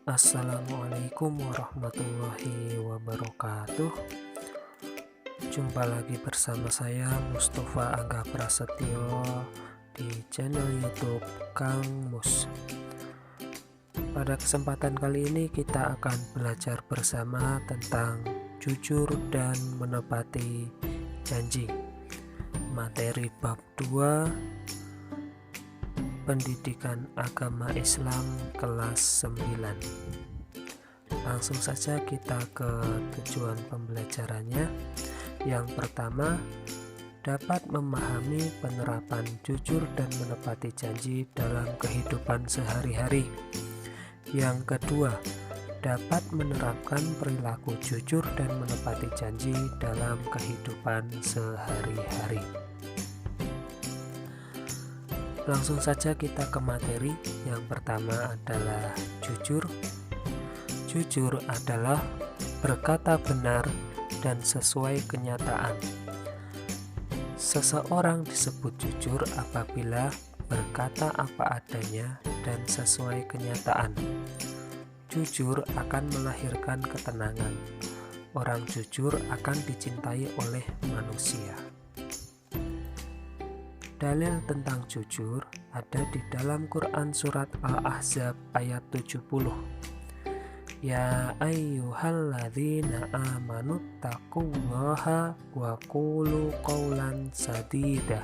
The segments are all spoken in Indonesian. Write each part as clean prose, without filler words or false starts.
Assalamualaikum warahmatullahi wabarakatuh. Jumpa lagi bersama saya Mustafa Angga Prasetyo di channel YouTube Kang Mus. Pada kesempatan kali ini kita akan belajar bersama tentang jujur dan menepati janji. Materi bab 2, Pendidikan Agama Islam kelas 9. Langsung saja kita ke tujuan pembelajarannya. Yang pertama, dapat memahami penerapan jujur dan menepati janji dalam kehidupan sehari-hari. Yang kedua, dapat menerapkan perilaku jujur dan menepati janji dalam kehidupan sehari-hari. Langsung saja kita ke materi. Yang pertama adalah jujur. Jujur adalah berkata benar dan sesuai kenyataan. Seseorang disebut jujur apabila berkata apa adanya dan sesuai kenyataan. Jujur akan melahirkan ketenangan. Orang jujur akan dicintai oleh manusia. Dalil tentang jujur ada di dalam Quran surat Al-Ahzab ayat 70. Ya ayyuhalladzina amanu taqullaha wa qulu qawlan sadida.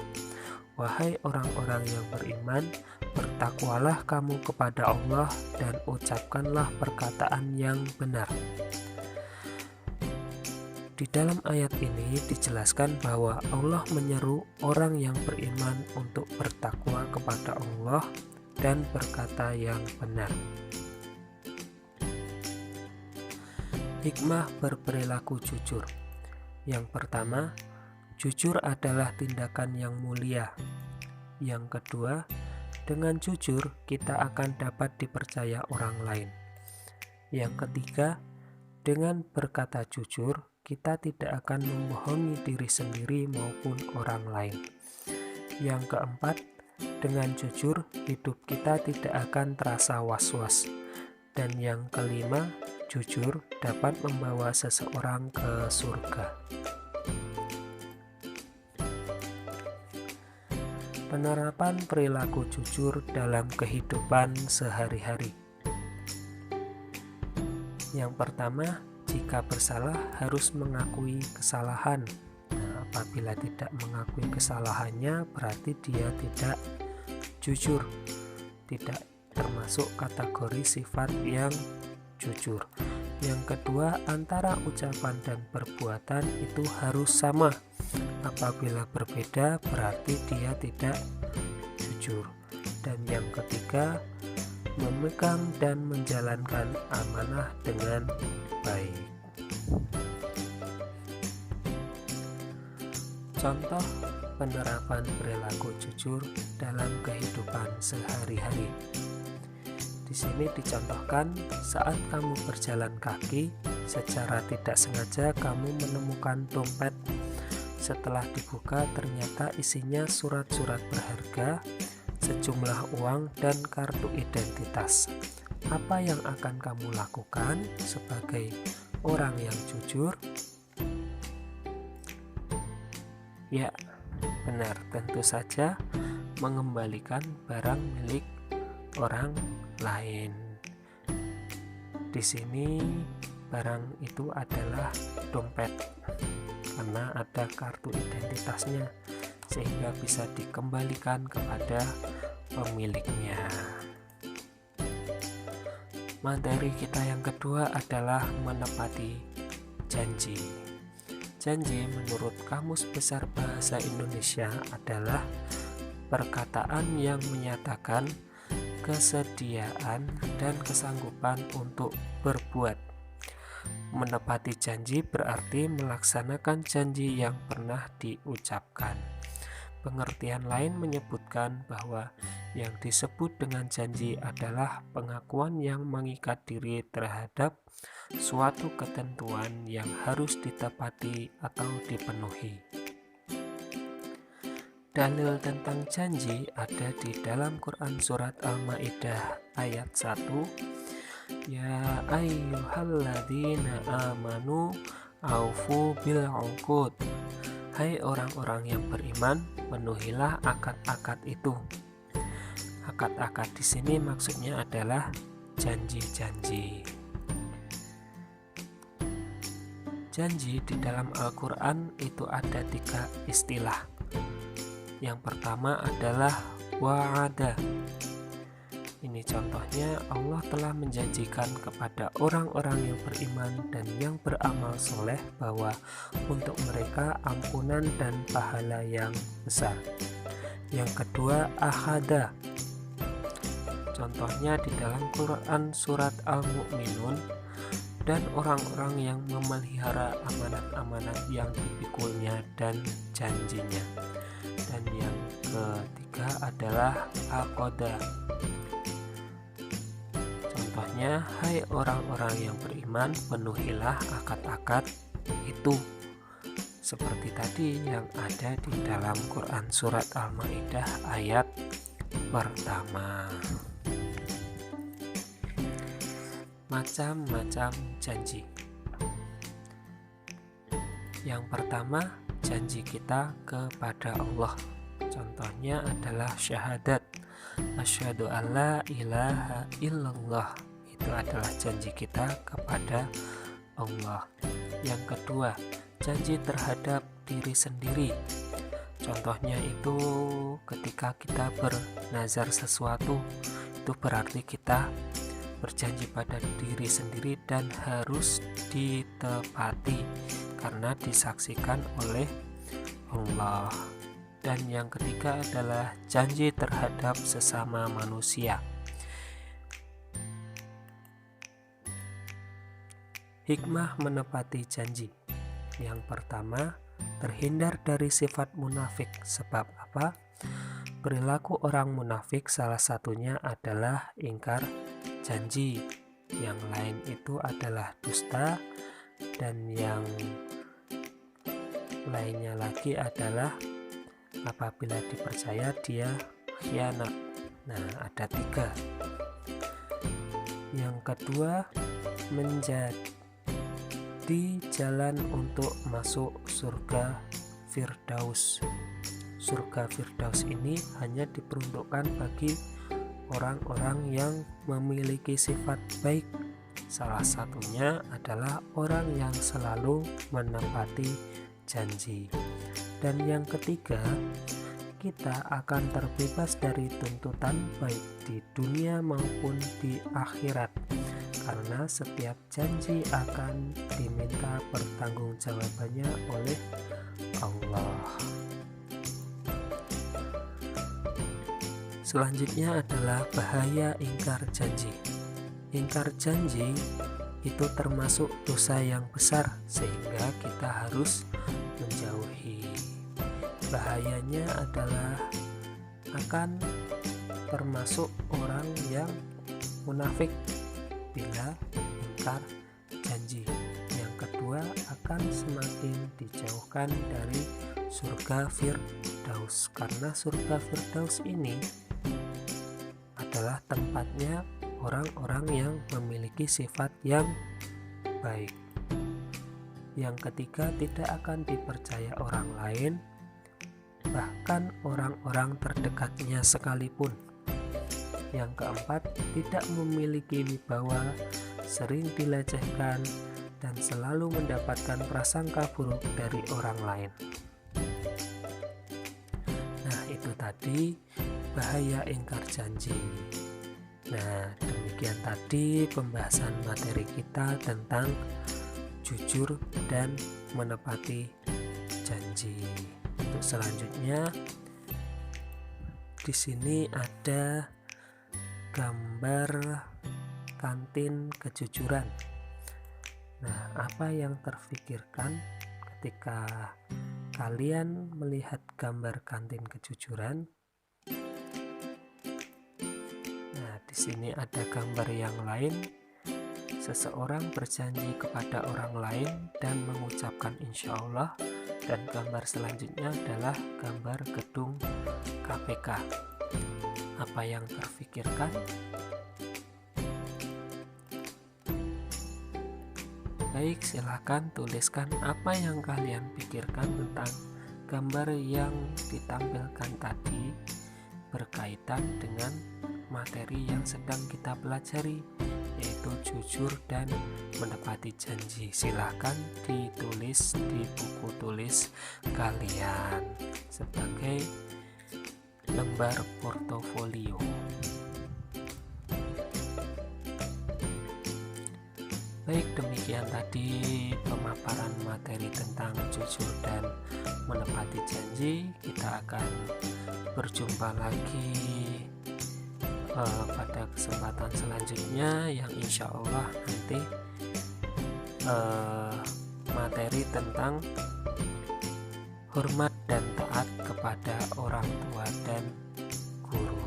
Wahai orang-orang yang beriman, bertakwalah kamu kepada Allah dan ucapkanlah perkataan yang benar. Di dalam ayat ini dijelaskan bahwa Allah menyeru orang yang beriman untuk bertakwa kepada Allah dan berkata yang benar. Hikmah berperilaku jujur. Yang pertama, jujur adalah tindakan yang mulia. Yang kedua, dengan jujur kita akan dapat dipercaya orang lain. Yang ketiga, dengan berkata jujur, kita tidak akan membohongi diri sendiri maupun orang lain. Yang keempat, dengan jujur hidup kita tidak akan terasa was-was. Dan yang kelima, jujur dapat membawa seseorang ke surga. Penerapan perilaku jujur dalam kehidupan sehari-hari. Yang pertama, jika bersalah harus mengakui kesalahan. Apabila tidak mengakui kesalahannya berarti dia tidak jujur, tidak termasuk kategori sifat yang jujur. Yang kedua, antara ucapan dan perbuatan itu harus sama. Apabila berbeda berarti dia tidak jujur. Dan yang ketiga, memegang dan menjalankan amanah dengan baik. Contoh penerapan perilaku jujur dalam kehidupan sehari-hari. Di sini dicontohkan saat kamu berjalan kaki, secara tidak sengaja kamu menemukan dompet. Setelah dibuka ternyata isinya surat-surat berharga, sejumlah uang dan kartu identitas. Apa yang akan kamu lakukan sebagai orang yang jujur? Ya, benar, tentu saja mengembalikan barang milik orang lain. Di sini barang itu adalah dompet karena ada kartu identitasnya sehingga bisa dikembalikan kepada pemiliknya. Materi kita yang kedua adalah menepati janji. Janji menurut Kamus Besar Bahasa Indonesia adalah perkataan yang menyatakan kesediaan dan kesanggupan untuk berbuat. Menepati janji berarti melaksanakan janji yang pernah diucapkan. Pengertian lain menyebutkan bahwa yang disebut dengan janji adalah pengakuan yang mengikat diri terhadap suatu ketentuan yang harus ditepati atau dipenuhi. Dalil tentang janji ada di dalam Quran surat Al-Maidah ayat 1. Ya ayyuhalladzina amanu aufu bil uqud. Hai orang-orang yang beriman, penuhilah akad-akad itu. Akad-akad di sini maksudnya adalah janji-janji. Janji di dalam Al-Quran itu ada 3 istilah. Yang pertama adalah wa'ada. Ini contohnya, Allah telah menjanjikan kepada orang-orang yang beriman dan yang beramal soleh bahwa untuk mereka ampunan dan pahala yang besar. Yang kedua, ahada. Contohnya di dalam Quran surat Al-Mu'minun, dan orang-orang yang memelihara amanat-amanat yang dipikulnya dan janjinya. Dan yang ketiga adalah aqoda. Contohnya, hai orang-orang yang beriman, penuhilah akad-akad itu. Seperti tadi yang ada di dalam Quran surat Al-Maidah ayat pertama. Macam-macam janji. Yang pertama, janji kita kepada Allah. Contohnya adalah syahadat, asyhadu alla ilaha illallah. Itu adalah janji kita kepada Allah. Yang kedua, janji terhadap diri sendiri. Contohnya itu ketika kita bernazar sesuatu, itu berarti kita berjanji pada diri sendiri dan harus ditepati karena disaksikan oleh Allah. Dan yang ketiga adalah janji terhadap sesama manusia. Hikmah menepati janji. Yang pertama, terhindar dari sifat munafik. Sebab apa? Perilaku orang munafik salah satunya adalah ingkar janji. Yang lain itu adalah dusta, dan yang lainnya lagi adalah apabila dipercaya dia khianat. Nah, ada 3. Yang kedua, menjadi jalan untuk masuk surga Firdaus. Surga Firdaus ini hanya diperuntukkan bagi orang-orang yang memiliki sifat baik. Salah satunya adalah orang yang selalu menepati janji. Dan yang ketiga, kita akan terbebas dari tuntutan baik di dunia maupun di akhirat, karena setiap janji akan diminta pertanggungjawabannya oleh Allah. Selanjutnya adalah bahaya ingkar janji. Ingkar janji itu termasuk dosa yang besar, sehingga kita harus menjauhi. Bahayanya adalah akan termasuk orang yang munafik bila ingkar janji. Yang kedua, akan semakin dijauhkan dari surga Firdaus, karena surga Firdaus ini adalah tempatnya orang-orang yang memiliki sifat yang baik. Yang ketiga, tidak akan dipercaya orang lain, bahkan orang-orang terdekatnya sekalipun. Yang keempat, tidak memiliki wibawa, sering dilecehkan, dan selalu mendapatkan prasangka buruk dari orang lain. Nah, itu tadi bahaya ingkar janji. Nah, demikian tadi pembahasan materi kita tentang jujur dan menepati janji. Untuk selanjutnya, di sini ada gambar kantin kejujuran. Nah, apa yang terfikirkan ketika kalian melihat gambar kantin kejujuran? Nah, di sini ada gambar yang lain. Seseorang berjanji kepada orang lain dan mengucapkan insya Allah. Dan gambar selanjutnya adalah gambar gedung KPK. Apa yang terfikirkan? Baik, silakan tuliskan apa yang kalian pikirkan tentang gambar yang ditampilkan tadi berkaitan dengan materi yang sedang kita pelajari, yaitu jujur dan menepati janji. Silahkan ditulis di buku tulis kalian sebagai lembar portofolio. Baik, demikian tadi pemaparan materi tentang jujur dan menepati janji. Kita akan berjumpa lagi pada kesempatan selanjutnya, yang insya Allah nanti materi tentang hormat dan taat kepada orang tua dan guru.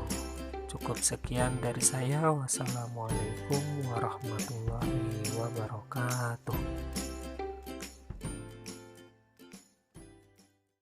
Cukup sekian dari saya. Wassalamualaikum warahmatullahi wabarakatuh.